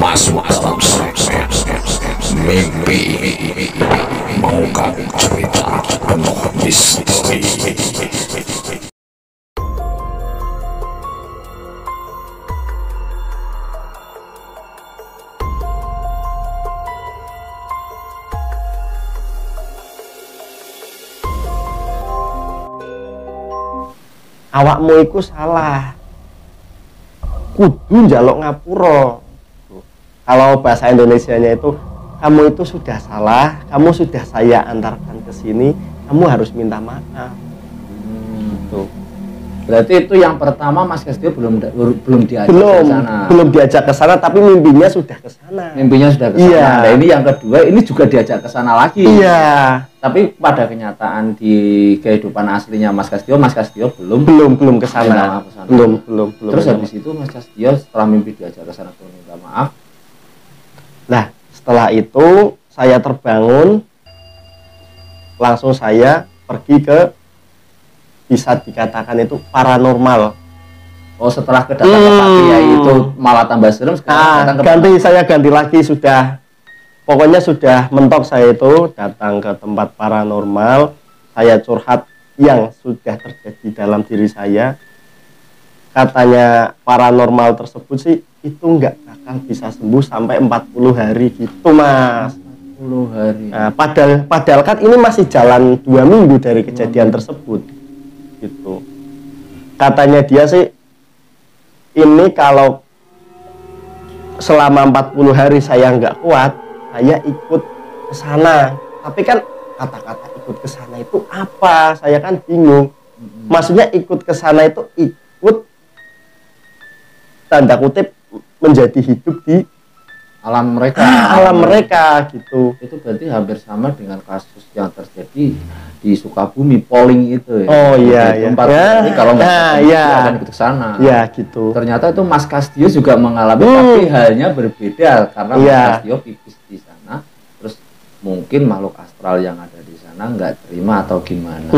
Masuk dalam segmen mimpi. Maukah cerita penuh misteri? Awakmu iku salah, kudu njaluk ngapura. Kalau bahasa Indonesianya itu, kamu itu sudah salah, kamu sudah saya antarkan ke sini, kamu harus minta maaf. Gitu. Berarti itu yang pertama Mas Kastio belum diajak ke sana. Belum diajak ke sana, tapi mimpinya sudah ke sana. Mimpinya sudah ke sana. Iya. Nah, ini yang kedua, ini juga diajak ke sana lagi. Iya. Tapi pada kenyataan di kehidupan aslinya Mas Kastio belum ke sana. Belum. Terus habis itu Mas Kastio setelah mimpi diajak ke sana belum minta maaf. Nah, setelah itu saya terbangun, langsung saya pergi ke, bisa dikatakan itu paranormal. Oh, setelah kedatangan ke Pak Kiai itu malah tambah serem. Sekarang saya ganti lagi, sudah pokoknya sudah mentok. Saya itu datang ke tempat paranormal, saya curhat yang sudah terjadi dalam diri saya. Katanya paranormal tersebut sih itu nggak bakal bisa sembuh sampai 40 hari gitu, Mas. 40 hari. Nah, padahal kan ini masih jalan 2 minggu dari kejadian tersebut gitu. Katanya dia sih ini kalau selama 40 hari saya nggak kuat, saya ikut ke sana. Tapi kan kata-kata ikut ke sana itu apa? Saya kan bingung. Maksudnya ikut ke sana itu ikut tanda kutip menjadi hidup di alam mereka. Alam mereka gitu. Itu berarti hampir sama dengan kasus yang terjadi di Sukabumi, polling itu ya. Oh iya. Jadi kalau nggak akan ikut ke sana. Iya gitu. Ternyata itu Mas Kastio juga mengalami, tapi halnya berbeda karena Mas Kastio pipis di sana, terus mungkin makhluk astral yang ada di sana nggak terima atau gimana.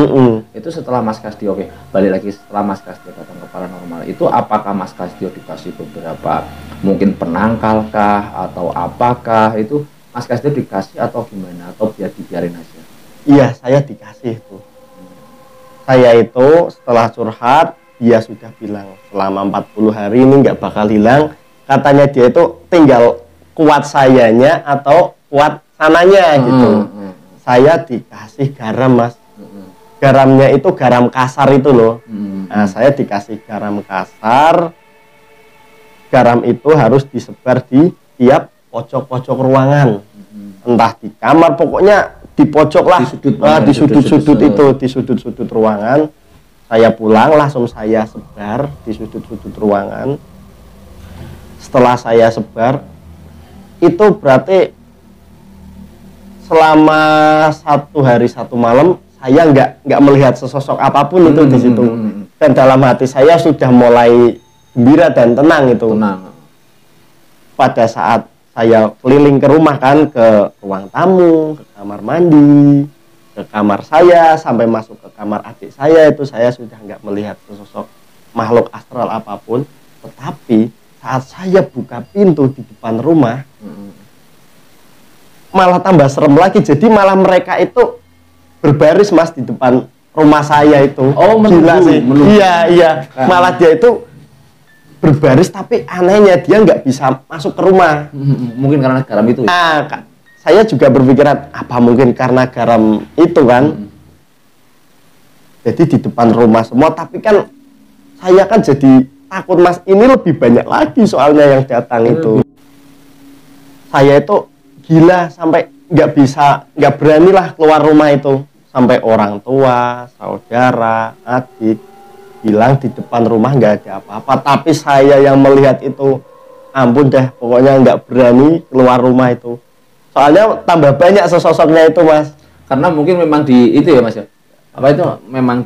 Itu setelah Mas Kastio, oke, balik lagi setelah Mas Kastio datang ke paranormal itu, apakah Mas Kastio dikasih beberapa mungkin penangkal kah atau apakah itu Mas Kastio dikasih atau gimana, atau biar dibiarin aja? Iya, saya dikasih itu. Saya itu setelah curhat, dia sudah bilang selama 40 hari ini nggak bakal hilang. Katanya dia itu tinggal kuat sayanya atau kuat sananya gitu. Saya dikasih garam, Mas. Garamnya itu garam kasar itu loh. Nah, saya dikasih garam kasar. Garam itu harus disebar di tiap pojok-pojok ruangan. Entah di kamar, pokoknya di pojok lah, di sudut-sudut ruangan. Saya pulang langsung saya sebar di sudut-sudut ruangan. Setelah saya sebar, itu berarti selama 1 hari 1 malam saya nggak melihat sesosok apapun itu di situ. Dan dalam hati saya sudah mulai gembira dan tenang itu. Pada saat saya keliling ke rumah kan, ke ruang tamu, ke kamar mandi, ke kamar saya, sampai masuk ke kamar adik saya, itu saya sudah nggak melihat sosok makhluk astral apapun. Tetapi saat saya buka pintu di depan rumah, malah tambah serem lagi. Jadi malah mereka itu berbaris, Mas, di depan rumah saya itu. Oh, gila sih. Iya. Malah dia itu berbaris, tapi anehnya dia nggak bisa masuk ke rumah. Mungkin karena garam itu. Nah, saya juga berpikiran apa mungkin karena garam itu kan. Jadi di depan rumah semua, tapi kan saya kan jadi takut, Mas. Ini lebih banyak lagi soalnya yang datang itu. Saya itu gila sampai nggak beranilah keluar rumah itu. Sampai orang tua, saudara, adik bilang di depan rumah nggak ada apa-apa, tapi saya yang melihat itu, ampun deh, pokoknya nggak berani keluar rumah itu. Soalnya tambah banyak sosoknya itu, Mas. Karena mungkin memang di itu ya, Mas ya. Apa itu memang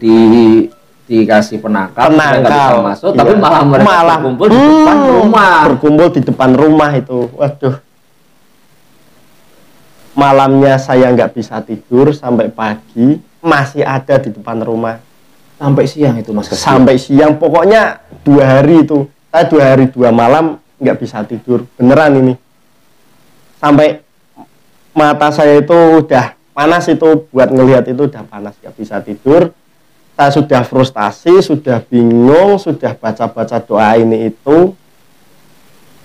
dikasih penangkal nggak bisa masuk, iya. Tapi malah mereka berkumpul di depan rumah. Berkumpul di depan rumah itu, waduh. Malamnya saya nggak bisa tidur sampai pagi, masih ada di depan rumah. Sampai siang itu, Mas? Sampai siang, pokoknya 2 hari itu. Saya 2 hari 2 malam nggak bisa tidur, beneran ini. sampai mata saya itu udah panas, itu buat ngelihat itu udah panas, gak bisa tidur. Saya sudah frustasi, sudah bingung, sudah baca-baca doa ini itu.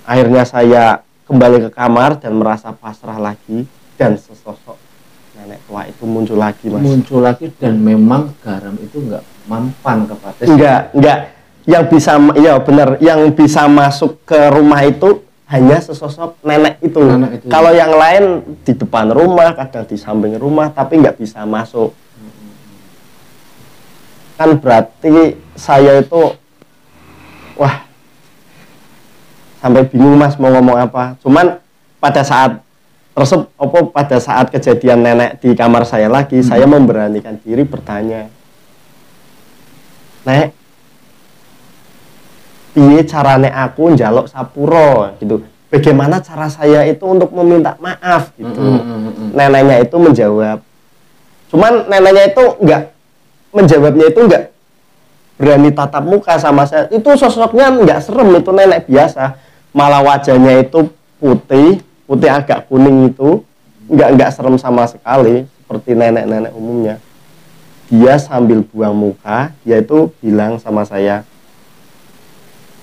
Akhirnya saya kembali ke kamar dan merasa pasrah lagi, dan sesosok nenek tua itu muncul lagi, Mas. Muncul lagi, dan memang garam itu enggak mempan ke Pak Tes. Enggak. Yang bisa, ya benar, yang bisa masuk ke rumah itu hanya sesosok nenek itu. Kalau yang lain di depan rumah, kadang di samping rumah, tapi nggak bisa masuk. Kan berarti saya itu, wah, sampai bingung, Mas, mau ngomong apa. Cuman pada saat pada saat kejadian nenek di kamar saya lagi, saya memberanikan diri bertanya, Nek, piye carane aku njaluk sapuro gitu. Bagaimana cara saya itu untuk meminta maaf gitu. Neneknya itu menjawab. Cuman neneknya itu menjawabnya itu enggak berani tatap muka sama saya. Itu sosoknya enggak serem, itu nenek biasa. Malah wajahnya itu putih agak kuning itu. Enggak serem sama sekali seperti nenek-nenek umumnya. Dia sambil buang muka, dia itu bilang sama saya,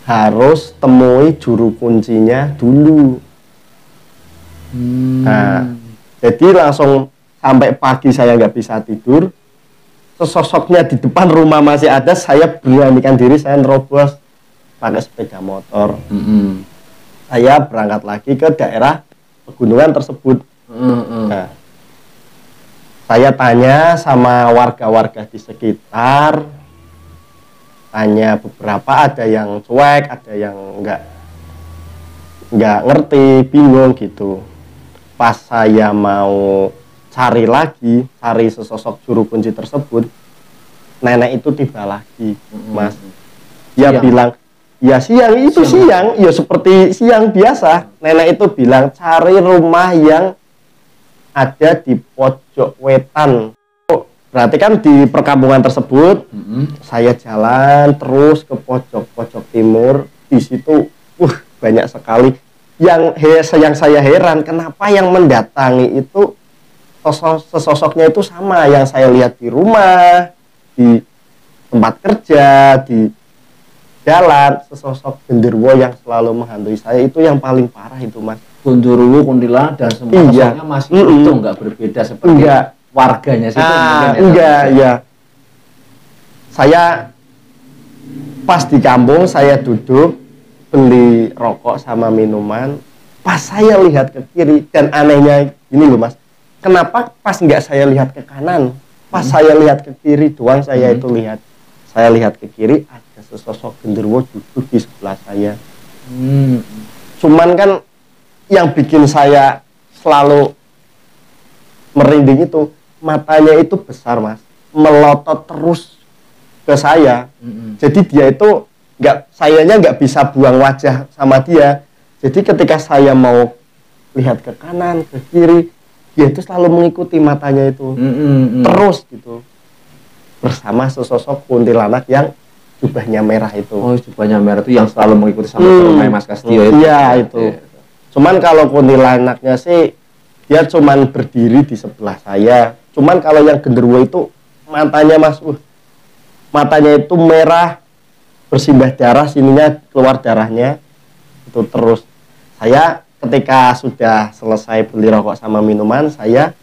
harus temui juru kuncinya dulu. Nah, jadi langsung sampai pagi saya nggak bisa tidur. Sesosoknya di depan rumah masih ada, saya beranikan diri, saya nerobos pakai sepeda motor. Saya berangkat lagi ke daerah pegunungan tersebut. Nah, saya tanya sama warga-warga di sekitar, tanya beberapa, ada yang cuek, ada yang nggak ngerti, bingung gitu. Pas saya mau cari sesosok juru kunci tersebut, nenek itu tiba lagi, Mas. Dia bilang, ya siang, ya seperti siang biasa. Nenek itu bilang, cari rumah yang ada di pojok wetan. Berarti kan di perkampungan tersebut, saya jalan terus ke pojok timur. Di situ, banyak sekali. Yang saya heran, kenapa yang mendatangi itu sesosoknya itu sama yang saya lihat di rumah, di tempat kerja, di jalan. Sesosok genderuwo yang selalu menghantui saya itu yang paling parah itu, Mas. Genderuwo, kuntilanak, dan semua sosoknya masih itu nggak berbeda seperti warganya sih. Ya. Saya pas di kampung, saya duduk beli rokok sama minuman. Pas saya lihat ke kiri, dan anehnya ini loh, Mas, kenapa pas nggak saya lihat ke kanan, pas saya lihat ke kiri doang, saya itu lihat. Saya lihat ke kiri, ada sesosok genderuwo duduk di sebelah saya. Cuman kan yang bikin saya selalu merinding itu, matanya itu besar, Mas, melotot terus ke saya. Jadi dia itu sayanya nggak bisa buang wajah sama dia. Jadi ketika saya mau lihat ke kanan, ke kiri, dia itu selalu mengikuti matanya itu terus gitu, bersama sesosok kuntilanak yang jubahnya merah itu. Oh, jubahnya merah itu yang selalu mengikuti sampai ke rumah Mas Kastio itu. Iya, itu. Cuman kalau kuntilanaknya sih dia cuman berdiri di sebelah saya. Cuman kalau yang genderuwo itu matanya, Mas, matanya itu merah, bersimbah darah, sininya keluar darahnya itu terus. Saya ketika sudah selesai beli rokok sama minuman, saya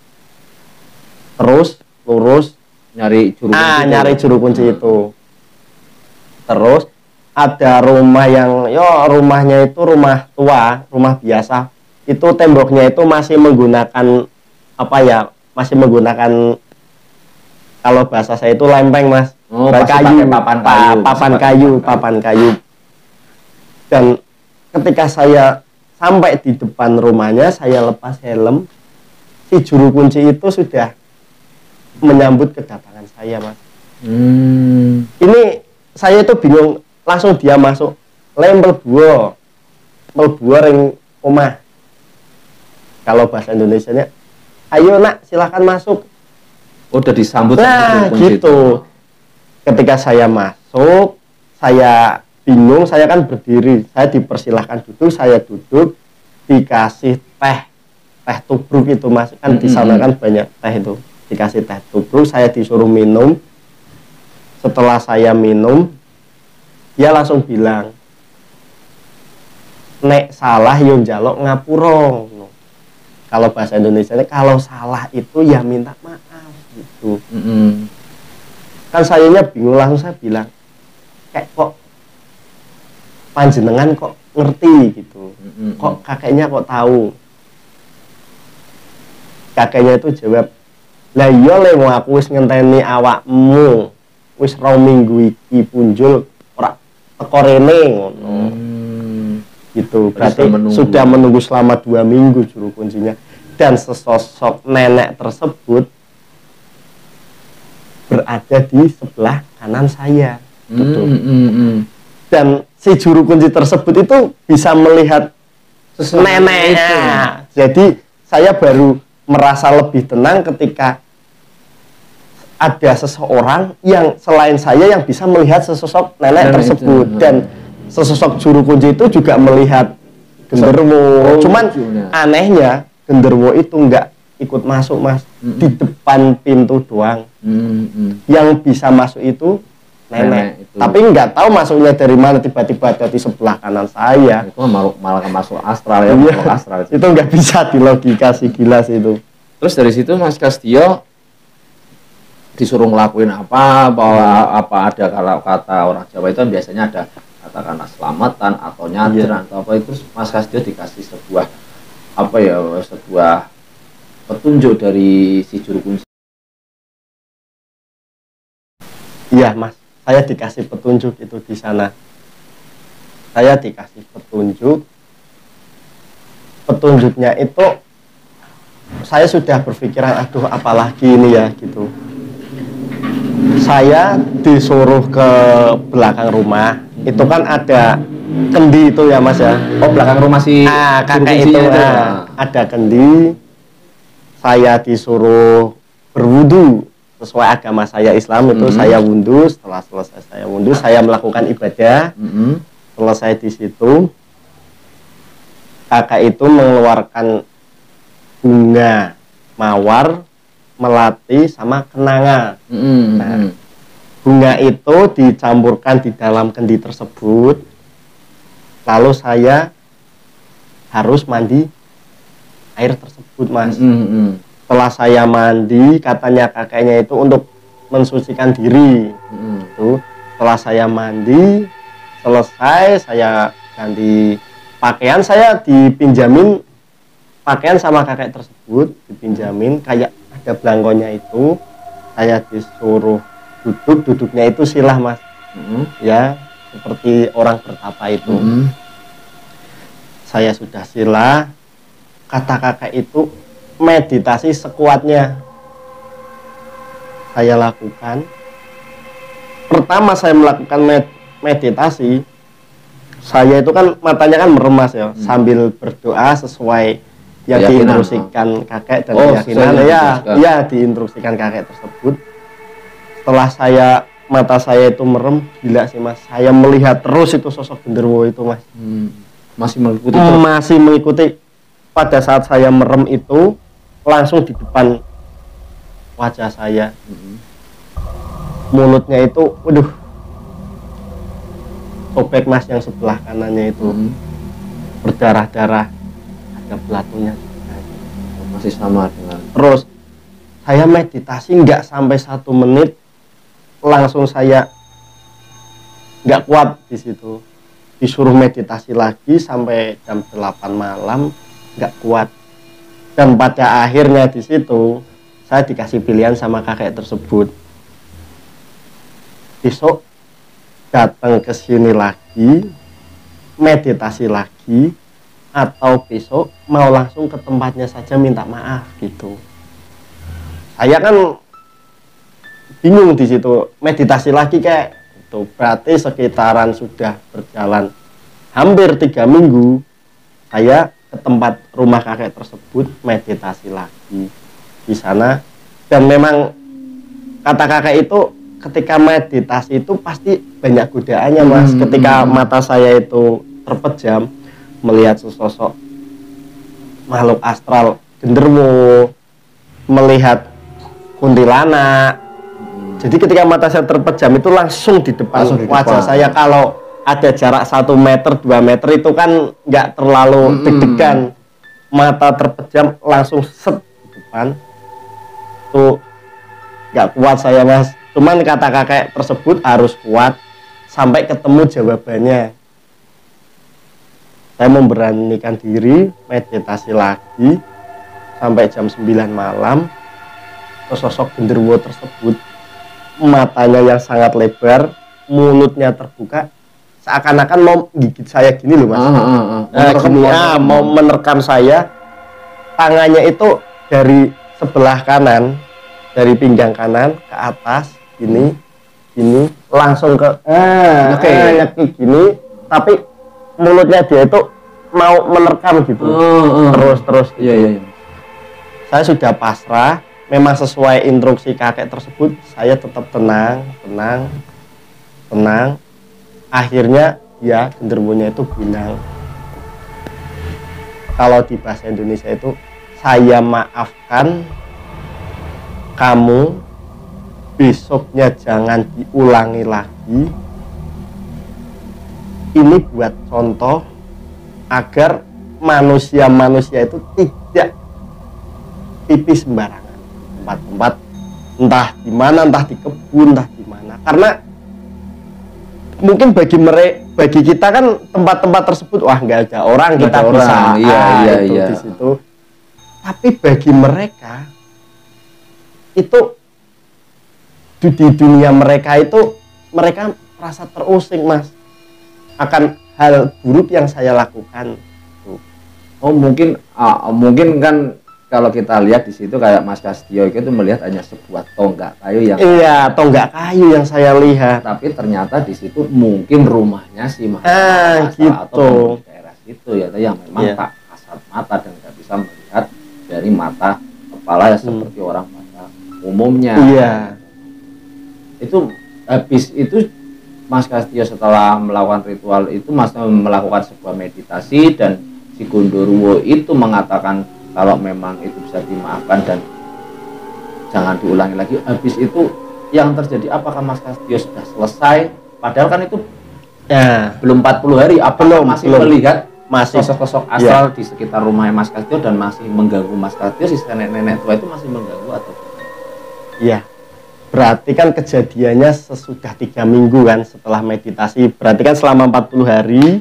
terus lurus nyari juru kunci itu. Terus ada rumah yang rumahnya itu rumah tua, rumah biasa. Itu temboknya itu masih menggunakan masih menggunakan, kalau bahasa saya itu lempeng, Mas. Papan kayu. Dan ketika saya sampai di depan rumahnya, saya lepas helm, si juru kunci itu sudah menyambut kedatangan saya, Mas. Ini saya itu bingung, langsung dia masuk, mlebu ring omah. Kalau bahasa Indonesianya, ayo nak, silahkan masuk. Udah disambut. Nah gitu. Ketika saya masuk, saya bingung, saya kan berdiri, saya dipersilahkan duduk, saya duduk, dikasih teh teh tubruk itu Mas, kan di sana kan banyak teh itu, dikasih teh tubruk, saya disuruh minum. Setelah saya minum, dia langsung bilang, nek salah yo njaluk ngapura. Kalau bahasa Indonesia kalau salah itu ya minta maaf gitu. Kan sayanya bingung, langsung saya bilang, kayak kok panjenengan kok ngerti gitu, kok kakeknya kok tahu. Kakeknya itu jawab, lah iya le mau aku wis ngenteni awakmu wis 2 minggu iki punjul ora teko rene ngono. Gitu, berarti sudah menunggu selama 2 minggu juru kuncinya. Dan sesosok nenek tersebut berada di sebelah kanan saya. Gitu. Dan si juru kunci tersebut itu bisa melihat neneknya. Jadi saya baru merasa lebih tenang ketika ada seseorang yang selain saya yang bisa melihat sesosok nenek tersebut. Dan sesosok juru kunci itu juga melihat genderuwo. Cuman anehnya genderuwo itu nggak ikut masuk Mas, di depan pintu doang. Yang bisa masuk itu nenek. Tapi nggak tahu masuknya dari mana, tiba-tiba ada di sebelah kanan saya. Itu malah masuk astral ya, masuk astral. Itu nggak bisa dilogikasi, gila sih itu. Terus dari situ Mas Kastio disuruh ngelakuin apa? Bahwa apa ada, kalau kata orang Jawa itu biasanya ada katakanlah selamatan atau nyadran atau apa, itu Mas Kastio dikasih sebuah apa ya, sebuah petunjuk dari si juru kunci. Iya Mas, saya dikasih petunjuk itu di sana. Saya dikasih petunjuk. Petunjuknya itu saya sudah berpikiran, aduh apalagi ini ya gitu. Saya disuruh ke belakang rumah. Itu kan ada kendi itu ya Mas ya. Oh, belakang rumah si kakek itu ada kendi. Saya disuruh berwudu sesuai agama saya Islam itu. Saya wudhu. Setelah selesai saya wudhu, saya melakukan ibadah. Selesai di situ, kakek itu mengeluarkan bunga mawar, melati, sama kenanga. Nah, bunga itu dicampurkan di dalam kendi tersebut. Lalu saya harus mandi air tersebut Mas. Setelah saya mandi, katanya kakeknya itu untuk mensucikan diri. Setelah saya mandi selesai, saya ganti pakaian, saya dipinjamin pakaian sama kakek tersebut, dipinjamin kayak ada belangkonya itu. Saya disuruh duduknya itu silah Mas. Ya, seperti orang bertapa itu. Saya sudah silah, kata kakek itu meditasi sekuatnya. Saya lakukan. Pertama saya melakukan meditasi, saya itu kan matanya kan merem Mas ya, sambil berdoa sesuai yang diinstruksikan kakek dan keyakinan ya diinstruksikan kakek tersebut. Setelah mata saya itu merem, gila sih Mas, saya melihat terus itu sosok genderuwo itu Mas. Masih mengikuti masih mengikuti. Pada saat saya merem itu langsung di depan wajah saya. Mulutnya itu waduh, sobek Mas, yang sebelah kanannya itu berdarah-darah, ada belatunya juga. Masih sama dengan. Terus saya meditasi nggak sampai 1 menit, langsung saya nggak kuat di situ. Disuruh meditasi lagi sampai jam 8 malam, nggak kuat. Dan pada akhirnya di situ saya dikasih pilihan sama kakek tersebut, besok datang ke sini lagi, meditasi lagi, atau besok mau langsung ke tempatnya saja minta maaf gitu. Saya kan bingung di situ, meditasi lagi kayak itu berarti sekitaran sudah berjalan hampir 3 minggu. Saya ke tempat rumah kakek tersebut meditasi lagi di sana, dan memang kata kakek itu ketika meditasi itu pasti banyak godaannya Mas. Ketika mata saya itu terpejam melihat sesosok makhluk astral genderuwo, melihat kuntilanak. Jadi ketika mata saya terpejam itu langsung di depan wajah saya. Kalau ada jarak 1 meter 2 meter itu kan nggak terlalu deg-degan. Mata terpejam langsung set di depan. Tuh nggak kuat saya, Mas. Cuman kata kakek tersebut harus kuat sampai ketemu jawabannya. Saya memberanikan diri, meditasi lagi sampai jam 9 malam. Sosok genderuwo tersebut, matanya yang sangat lebar, mulutnya terbuka, seakan-akan mau gigit saya gini loh, Mas. Mau menerkam saya. Tangannya itu dari sebelah kanan, dari pinggang kanan ke atas, gini, langsung ke nyekik gini, tapi mulutnya dia itu mau menerkam gitu. Terus. Iya. Saya sudah pasrah, memang sesuai instruksi kakek tersebut, saya tetap tenang. Akhirnya ya genderuwonya itu bilang, kalau di bahasa Indonesia itu, saya maafkan kamu, besoknya jangan diulangi lagi. Ini buat contoh agar manusia-manusia itu tidak pipis sembarangan tempat-tempat, entah di mana, entah di kebun, entah di mana. Karena mungkin bagi kita kan tempat-tempat tersebut wah nggak ada orang, kita bisa iya. Di situ. Tapi bagi mereka itu di dunia mereka itu mereka merasa terusik, Mas, akan hal buruk yang saya lakukan. Oh mungkin kan kalau kita lihat di situ kayak Mas Kastio itu melihat hanya sebuah tonggak kayu yang tonggak kayu yang saya lihat. Tapi ternyata di situ mungkin rumahnya si Mas gitu. Atau daerah situ ya, yang memang tak kasat mata dan nggak bisa melihat dari mata kepala ya seperti orang pada umumnya. Itu habis itu Mas Kastio setelah melakukan ritual itu Mas melakukan sebuah meditasi dan si genderuwo itu mengatakan kalau memang itu bisa dimaafkan dan jangan diulangi lagi. Habis itu yang terjadi apakah Mas Kastio sudah selesai? Padahal kan itu belum 40 hari. Apakah masih melihat sosok-sosok astral di sekitar rumah Mas Kastio dan masih mengganggu Mas Kastio? Si nenek tua itu masih mengganggu atau? Iya. Berarti kan kejadiannya sesudah 3 minggu kan setelah meditasi. Berarti kan selama 40 hari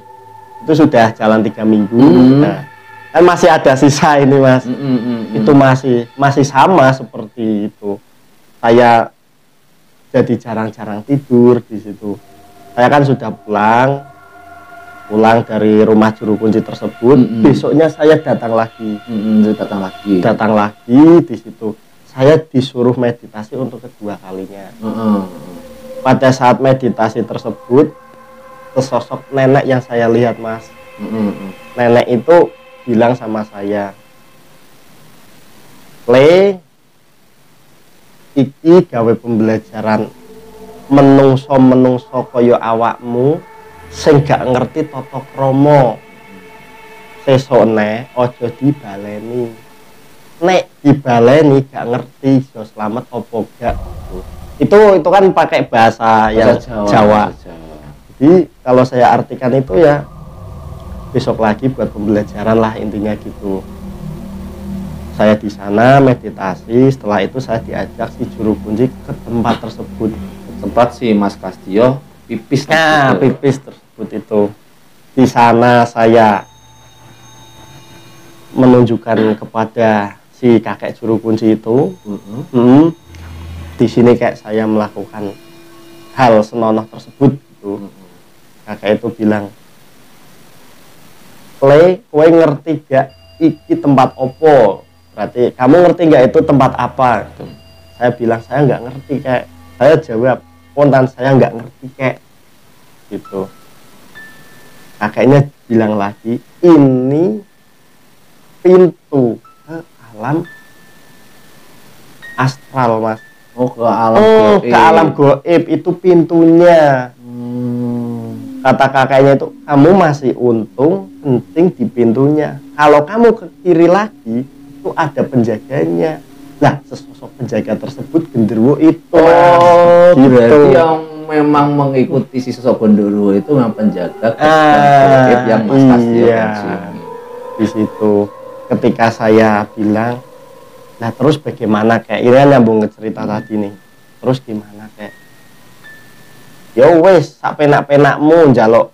itu sudah jalan 3 minggu. Nah, kan masih ada sisa ini, Mas. Itu masih sama seperti itu. Saya jadi jarang-jarang tidur di situ. Saya kan sudah pulang dari rumah juru kunci tersebut. Besoknya saya datang lagi. Datang lagi di situ. Saya disuruh meditasi untuk kedua kalinya. Pada saat meditasi tersebut, sesosok nenek yang saya lihat, Mas. Nenek itu bilang sama saya, "Le, iki gawe pembelajaran menungso kaya awakmu sing gak ngerti tata krama. Sesone aja dibaleni. Nek dibaleni gak ngerti iso slamet apa gak." Itu kan pakai bahasa yang Jawa. Jadi kalau saya artikan itu ya besok lagi buat pembelajaran lah, intinya gitu. Saya di sana meditasi, setelah itu saya diajak si juru kunci ke tempat tersebut. Tempat si Mas Kastio pipis. Pipis tersebut itu. Di sana saya menunjukkan kepada si kakek juru kunci itu. Di sini kayak saya melakukan hal senonoh tersebut gitu. Kakek itu bilang, "Le, kowe ngerti gak iki tempat opo?" Berarti kamu ngerti gak itu tempat apa gitu. Saya bilang saya nggak ngerti, kayak. Saya jawab spontan, saya nggak ngerti kayak gitu. Kakeknya bilang lagi, "Ini pintu ke alam astral, Mas." Oh, ke alam goib. Ke alam goib itu pintunya. Kata kakaknya itu, "Kamu masih untung, penting di pintunya. Kalau kamu ke kiri lagi, itu ada penjaganya. Lah sesosok penjaga tersebut genderuwo itu. Oh, gitu. berarti yang memang mengikuti si sosok genderuwo itu memang penjaga gaib yang Mas Kastio pensiuni. Di situ ketika saya bilang, nah terus bagaimana, kayak ini nyambung ke cerita tadi nih, terus gimana kayak ya wes sak penak-penakmu njaluk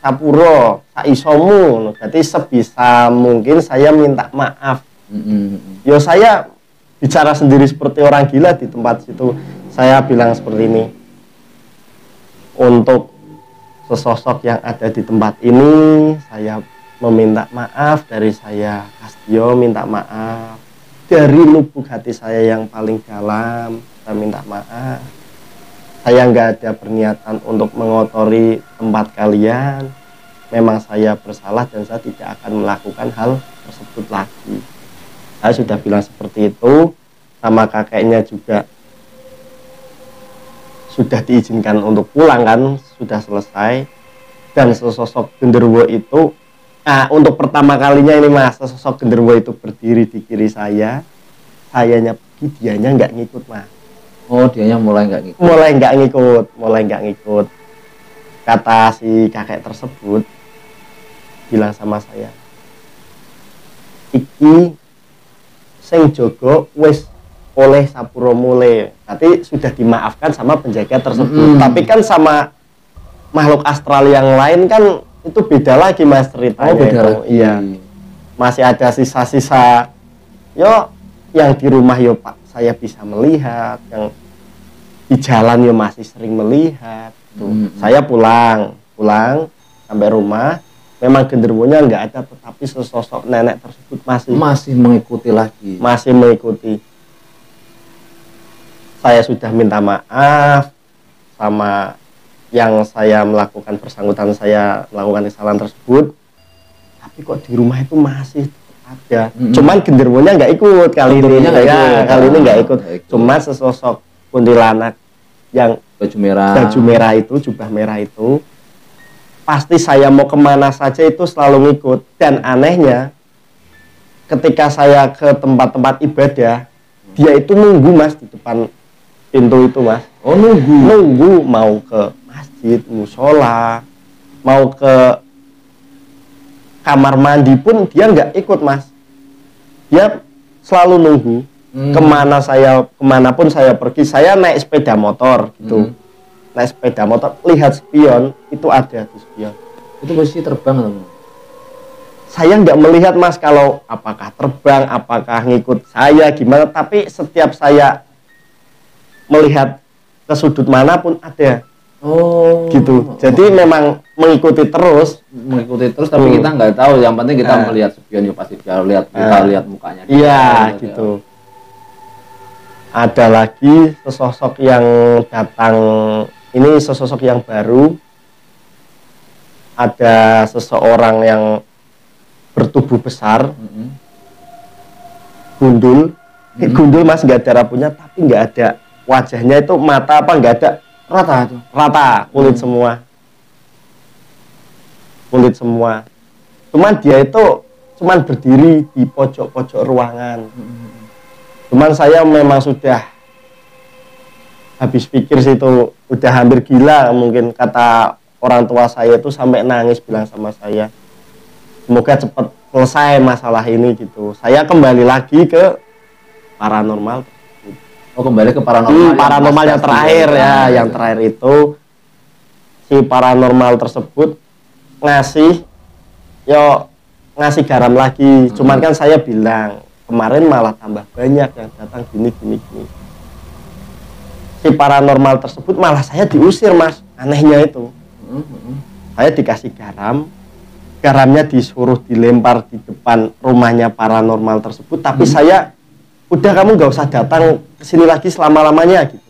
sapuro sak isomu, berarti sebisa mungkin saya minta maaf. Yo saya bicara sendiri seperti orang gila di tempat situ. Saya bilang seperti ini, untuk sesosok yang ada di tempat ini saya meminta maaf, dari saya Kastio minta maaf, dari lubuk hati saya yang paling dalam saya minta maaf. Saya nggak ada berniatan untuk mengotori tempat kalian. Memang saya bersalah dan saya tidak akan melakukan hal tersebut lagi. Saya sudah bilang seperti itu, sama kakeknya juga sudah diizinkan untuk pulang kan, sudah selesai. Dan sesosok genderuwo itu, untuk pertama kalinya ini Mas, sesosok genderuwo itu berdiri di kiri sayanya pergi, dianya nggak ngikut Mas. Oh, dianya mulai nggak ngikut. Mulai nggak ngikut. Kata si kakek tersebut bilang sama saya, iki sing jogo wis oleh sapuro mule. Berarti sudah dimaafkan sama penjaga tersebut. Tapi kan sama makhluk astral yang lain kan itu beda lagi Mas ceritanya. Oh, beda lagi. Iya. Masih ada sisa-sisa. Yo yang di rumah yo Pak saya bisa melihat, yang di jalan yo masih sering melihat. Saya pulang sampai rumah, memang genderuwonya nggak ada, tetapi sesosok nenek tersebut masih mengikuti lagi. Masih mengikuti. Saya sudah minta maaf sama yang saya melakukan bersangkutan, saya melakukan kesalahan tersebut, tapi kok di rumah itu masih ada. Cuman genderuwonya nggak ikut kali ini nggak ikut. Cuma sesosok kuntilanak yang baju merah itu, jubah merah itu, pasti saya mau kemana saja itu selalu ngikut. Dan anehnya ketika saya ke tempat-tempat ibadah, dia itu nunggu Mas di depan pintu itu Mas. Oh, nunggu mau ke masjid, musola, mau ke kamar mandi pun dia nggak ikut Mas. Dia selalu nunggu. Kemanapun saya pergi, saya naik sepeda motor gitu. Naik sepeda motor, lihat spion, itu ada di spion. Itu posisi terbang atau? Saya nggak melihat Mas kalau apakah terbang, apakah ngikut saya gimana, tapi setiap saya melihat ke sudut manapun ada. Oh, gitu. Jadi memang mengikuti terus, tapi kita nggak tahu. Yang penting kita melihat spion, ya pasti kita lihat mukanya. Iya, gitu. Ada lagi sesosok yang datang, ini sesosok yang baru. Ada seseorang yang bertubuh besar, gundul, gundul Mas, nggak ada rambutnya, tapi nggak ada wajahnya, itu mata apa nggak ada, rata kulit semua. Cuman dia itu cuman berdiri di pojok-pojok ruangan. Cuman saya memang sudah habis pikir situ, udah hampir gila mungkin, kata orang tua saya itu sampai nangis, bilang sama saya, semoga cepat selesai masalah ini gitu. Saya kembali lagi ke paranormal. Oh, kembali ke paranormal yang terakhir ya, yang terakhir itu si paranormal tersebut ngasih garam lagi. Cuman kan saya bilang kemarin malah tambah banyak yang datang gini. Si paranormal tersebut malah saya diusir Mas, anehnya itu. Saya dikasih garamnya disuruh dilempar di depan rumahnya paranormal tersebut, tapi saya udah, kamu nggak usah datang ke sini lagi selama-lamanya gitu.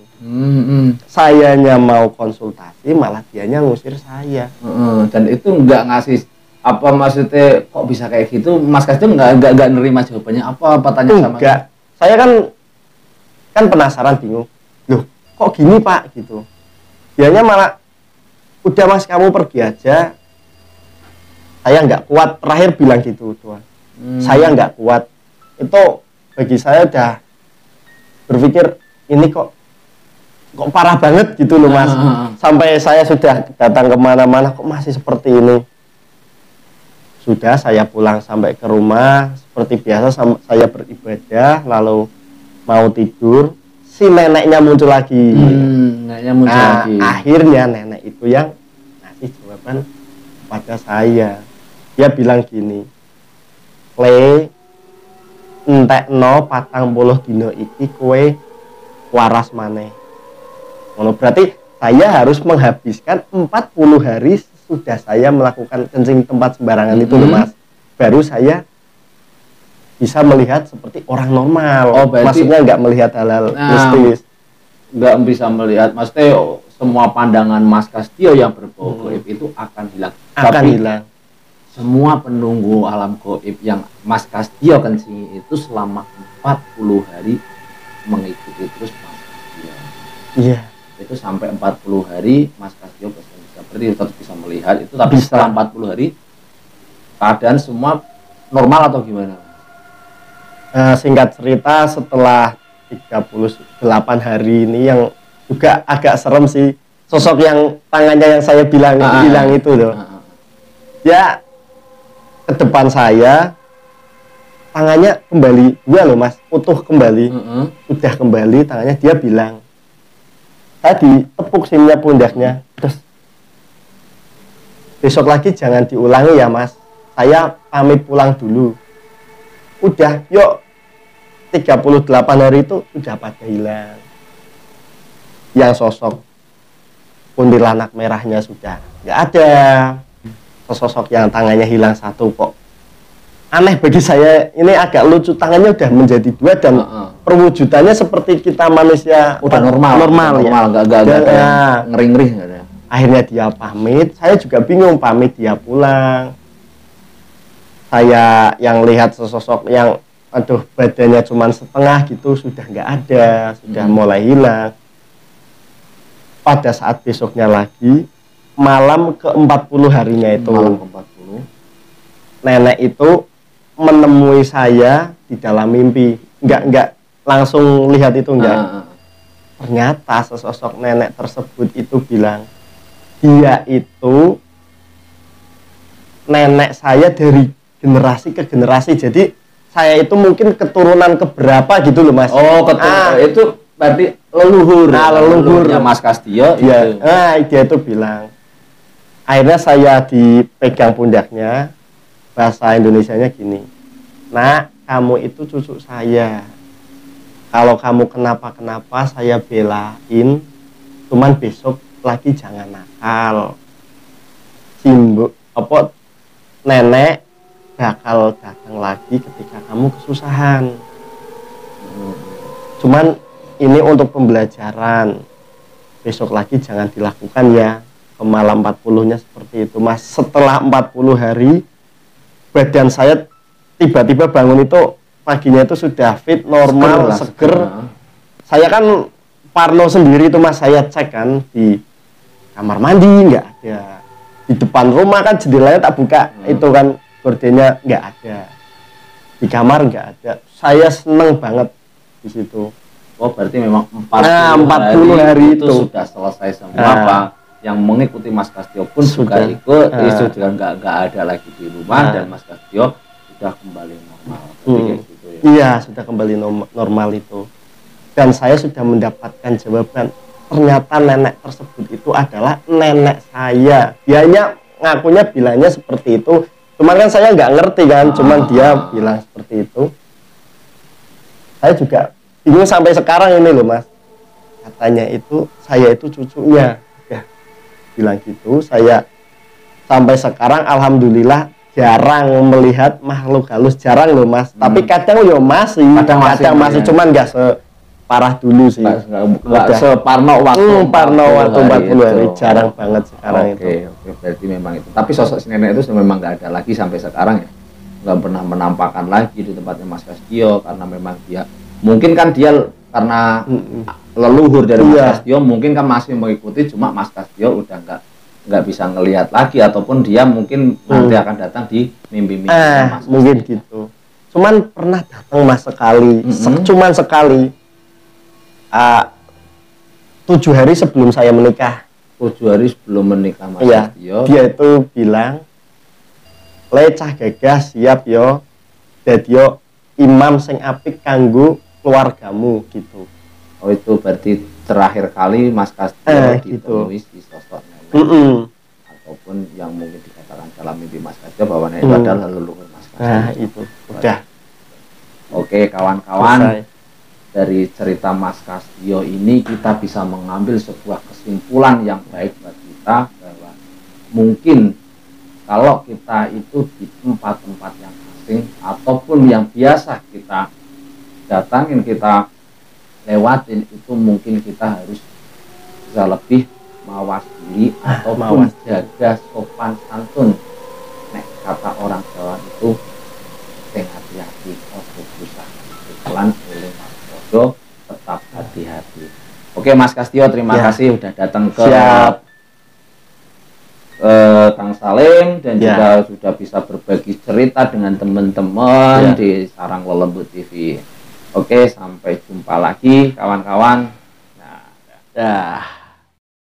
Sayanya mau konsultasi, malah dianya ngusir saya. Dan itu nggak ngasih apa, maksudnya kok bisa kayak gitu? Mas Kastio nggak nerima jawabannya apa tanya sama? Enggak. Saya kan penasaran, bingung. Loh, kok gini Pak gitu. Dianya malah udah Mas, kamu pergi aja. Saya nggak kuat, terakhir bilang gitu doang. Saya nggak kuat. itu bagi saya udah berpikir ini kok parah banget gitu loh Mas. Sampai saya sudah datang kemana-mana kok masih seperti ini. Sudah saya pulang sampai ke rumah seperti biasa, saya beribadah lalu mau tidur, si neneknya muncul lagi. Neneknya muncul lagi. Akhirnya nenek itu yang ngasih jawaban pada saya. Dia bilang gini, "Le, entekno 40 dino iki kowe waras maneh." Berarti saya harus menghabiskan 40 hari sudah saya melakukan kencing tempat sembarangan itu loh Mas. Baru saya bisa melihat seperti orang normal. Maksudnya nggak melihat hal-hal mistis. Nggak bisa melihat, maksudnya semua pandangan Mas Kastio yang berbau gaib itu akan hilang. Hilang. Semua penunggu alam gaib yang Mas Kastio kencingi itu selama 40 hari mengikuti terus Mas Kastio. Iya. Itu sampai 40 hari Mas Kastio bisa berarti tetap bisa melihat itu, tapi setelah 40 hari keadaan semua normal atau gimana? Singkat cerita setelah 38 hari ini yang juga agak serem sih, sosok yang tangannya yang saya bilang itu loh. Ya ke depan saya tangannya kembali dua loh Mas, utuh kembali. Udah kembali tangannya, dia bilang tadi tepuk sininya pundaknya, terus besok lagi jangan diulangi ya Mas, saya pamit pulang dulu. Udah, yuk 38 hari itu udah pada hilang. Yang sosok kuntilanak merahnya sudah nggak ada. Sosok yang tangannya hilang satu kok. Aneh bagi saya, ini agak lucu, tangannya udah menjadi dua dan perwujudannya seperti kita manusia udah normal ya. Nggak ngeri-ngeri nggak ada. Akhirnya dia pamit, saya juga bingung, pamit dia pulang. Saya yang lihat sesosok yang badannya cuma setengah gitu sudah nggak ada, sudah mulai hilang. Pada saat besoknya lagi, malam ke-40 harinya itu, malam ke-40, nenek itu menemui saya di dalam mimpi. Nggak langsung lihat itu, enggak. Ternyata sesosok nenek tersebut itu bilang, dia itu nenek saya dari generasi ke generasi. Jadi saya itu mungkin keturunan keberapa gitu loh Mas. Oh, itu berarti leluhur. Leluhurnya Mas Kastio. Iya. Dia itu bilang. Akhirnya saya dipegang pundaknya. Bahasa Indonesianya gini, "Nak, kamu itu cucu saya. Kalau kamu kenapa-kenapa saya belain. Cuman besok lagi jangan nakal. Nenek bakal datang lagi ketika kamu kesusahan. Cuman ini untuk pembelajaran. Besok lagi jangan dilakukan ya." Ke malam 40-nya seperti itu Mas. Setelah 40 hari badan saya tiba-tiba bangun itu paginya itu sudah fit, normal, seger. Saya kan parno sendiri itu Mas, saya cek kan di kamar mandi nggak ada, di depan rumah kan jendelanya tak buka, itu kan gordennya nggak ada, di kamar nggak ada. Saya seneng banget di situ. Oh, berarti memang 40 hari itu sudah selesai semua. Yang mengikuti Mas Kastio pun sudah ikut, sudah nggak ada lagi di rumah, dan Mas Kastio sudah kembali normal. Gitu ya? Iya, sudah kembali normal itu. Dan saya sudah mendapatkan jawaban. Ternyata nenek tersebut itu adalah nenek saya. Dianya ngakunya bilangnya seperti itu. Cuman kan saya nggak ngerti kan. Cuman dia bilang seperti itu. Saya juga bingung sampai sekarang ini loh Mas. Katanya itu saya itu cucunya. Ya, bilang gitu. Saya sampai sekarang alhamdulillah jarang melihat makhluk halus, jarang loh Mas. Tapi kadang yo masih, kadang masih cuman nggak separah dulu sih. Nggak separno waktu. Parno waktu 40 hari jarang banget sekarang itu. Oke, berarti memang itu. Tapi sosok si nenek itu memang nggak ada lagi sampai sekarang ya. Nggak pernah menampakkan lagi di tempatnya Mas Kastio karena memang dia mungkin kan dia karena leluhur dari Mas Kastio mungkin kan masih mengikuti, cuma Mas Kastio udah nggak bisa ngelihat lagi ataupun dia mungkin nanti akan datang di mimpi-mimpi mungkin gitu. cuman pernah datang Mas sekali, cuman sekali. 7 hari sebelum saya menikah. 7 hari sebelum menikah Mas Iya, Kastio. dia itu bilang, lecah gagah siap yo, dadi yo imam sing apik kanggo keluargamu gitu. Oh itu berarti terakhir kali Mas Kastio ditemui si sosok nenek. Ataupun yang mungkin dikatakan dalam mimpi Mas Kastio bahwa nenek itu adalah leluhur Mas Kastio. Nah itu, udah. Oke kawan-kawan, dari cerita Mas Kastio ini kita bisa mengambil sebuah kesimpulan yang baik buat kita bahwa mungkin kalau kita itu di tempat-tempat yang asing ataupun yang biasa kita datangin, kita lewatin, itu mungkin kita harus bisa lebih mawas diri ataupun jaga sopan santun. Nek kata orang Jawa itu hati-hati, ojo susah pelan oleh tetap hati-hati. Oke Mas Kastio, terima kasih udah datang ke Kang Salim dan juga sudah bisa berbagi cerita dengan teman-teman di Sarang Lelembut TV. Oke, sampai jumpa lagi kawan-kawan. Nah,